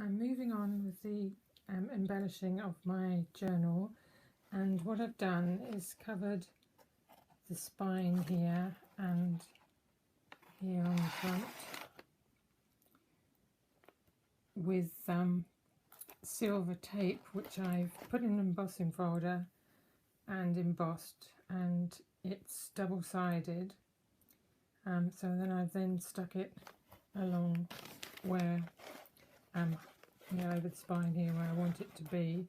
I'm moving on with the embellishing of my journal, and what I've done is covered the spine here and here on the front with silver tape, which I've put in an embossing folder and embossed, and it's double-sided. So then I've stuck it along where over the spine here where I want it to be.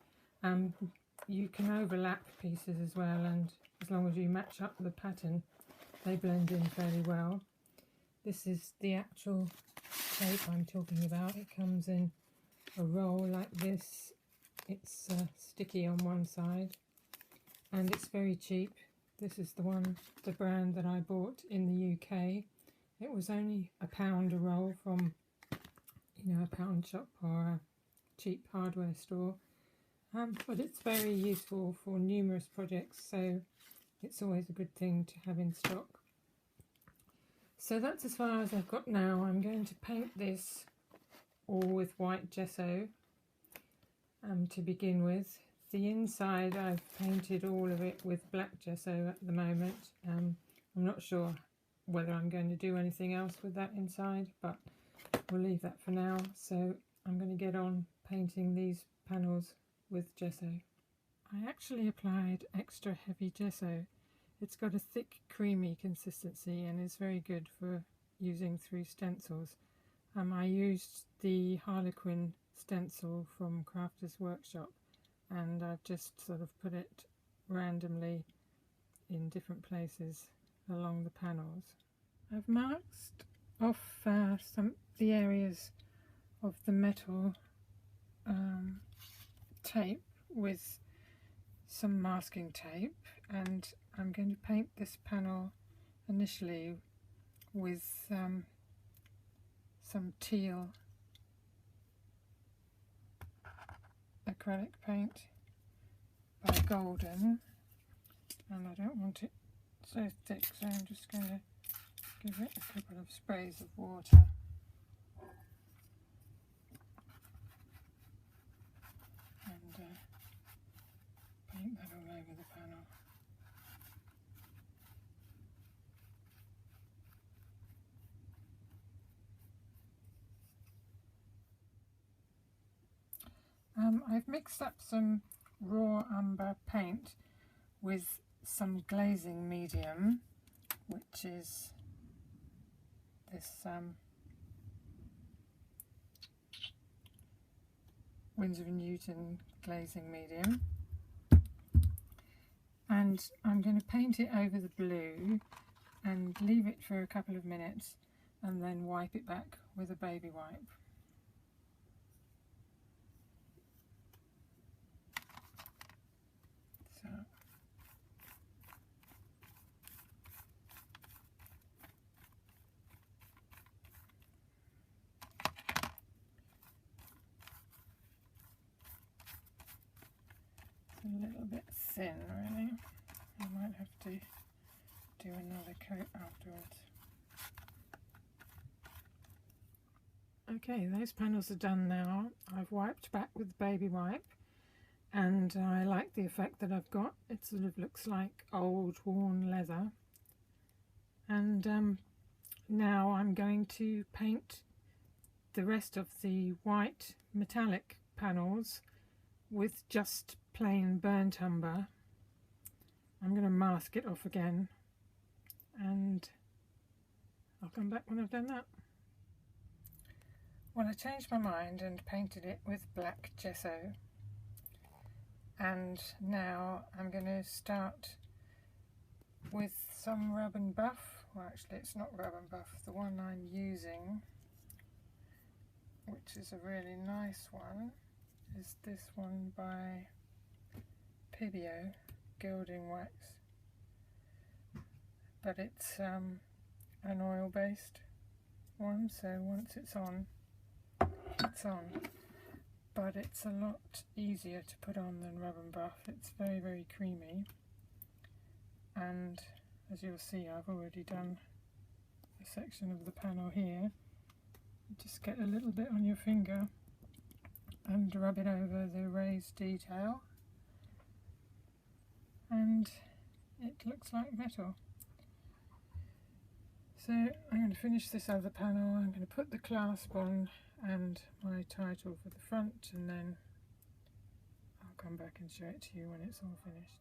You can overlap pieces as well, and as long as you match up the pattern, they blend in fairly well. This is the actual tape I'm talking about. It comes in a roll like this. It's sticky on one side, and it's very cheap. This is the brand that I bought in the UK. It was only £1 a roll from a pound shop or a cheap hardware store, but it's very useful for numerous projects, so it's always a good thing to have in stock. So that's as far as I've got now. I'm going to paint this all with white gesso to begin with. The inside I've painted all of it with black gesso at the moment. I'm not sure whether I'm going to do anything else with that inside, but we'll leave that for now. So I'm going to get on painting these panels with gesso. I actually applied extra heavy gesso. It's got a thick, creamy consistency and is very good for using through stencils. I used the Harlequin stencil from Crafters Workshop, and I've just sort of put it randomly in different places along the panels. I've marked off the areas of the metal tape with some masking tape, and I'm going to paint this panel initially with some teal acrylic paint by Golden, and I don't want it so thick, so I'm just going to give it a couple of sprays of water. And paint that all over the panel. I've mixed up some raw umber paint with some glazing medium, which is this Winsor & Newton glazing medium, and I'm going to paint it over the blue and leave it for a couple of minutes and then wipe it back with a baby wipe. So it's a little bit thin, really. I might have to do another coat afterwards. Okay, those panels are done now. I've wiped back with the baby wipe, and I like the effect that I've got. It sort of looks like old worn leather. And now I'm going to paint the rest of the white metallic panels with just plain burnt umber. I'm going to mask it off again, and I'll come back when I've done that. Well, I changed my mind and painted it with black gesso, and now I'm going to start with some Rub and Buff. Well, actually it's not Rub and Buff. The one I'm using, which is a really nice one, is this one by Pibio, Gilding Wax, but it's an oil based one, so once it's on, but it's a lot easier to put on than Rub and Buff. It's very, very creamy, and as you'll see, I've already done a section of the panel here. You just get a little bit on your finger and rub it over the raised detail, and it looks like metal. So I'm going to finish this other panel. I'm going to put the clasp on and my title for the front, and then I'll come back and show it to you when it's all finished.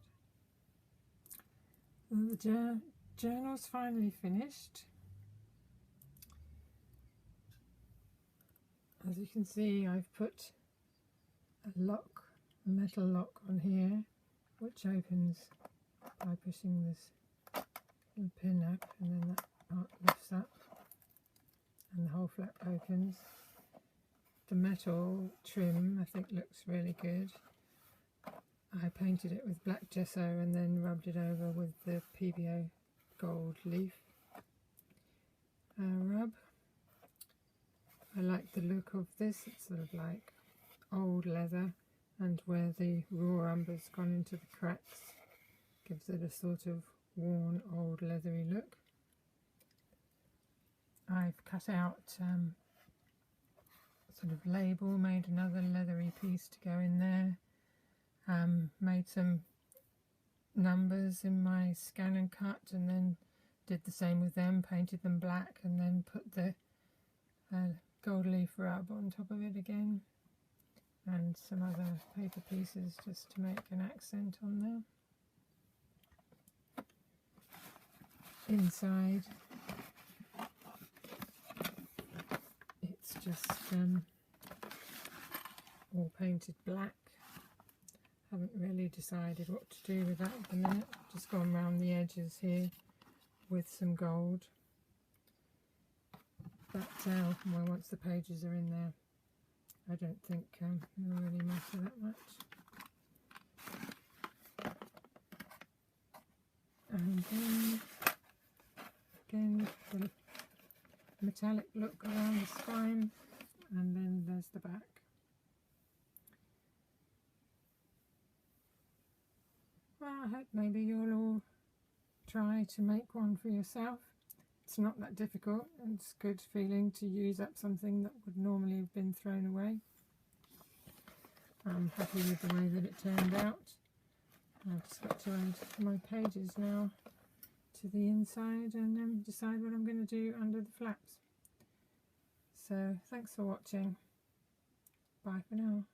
The journal's finally finished. As you can see, I've put a metal lock on here, which opens by pushing this little pin up, and then that part lifts up and the whole flap opens. The metal trim I think looks really good. I painted it with black gesso and then rubbed it over with the PVA gold leaf rub. I like the look of this. It's sort of like old leather, and where the raw umber's gone into the cracks gives it a sort of worn old leathery look. I've cut out sort of label, made another leathery piece to go in there, made some numbers in my scan and cut, and then did the same with them, painted them black, and then put the gold leaf rub on top of it again, and some other paper pieces just to make an accent on there. Inside it's just all painted black. Haven't really decided what to do with that at the minute. Just gone round the edges here with some gold. But well, once the pages are in there, I don't think it'll really matter that much. And then again, the metallic look around the spine, and then there's the back. Well, I hope maybe you'll all try to make one for yourself. It's not that difficult, and it's a good feeling to use up something that would normally have been thrown away. I'm happy with the way that it turned out. I've just got to add my pages now to the inside and decide what I'm going to do under the flaps. So thanks for watching. Bye for now.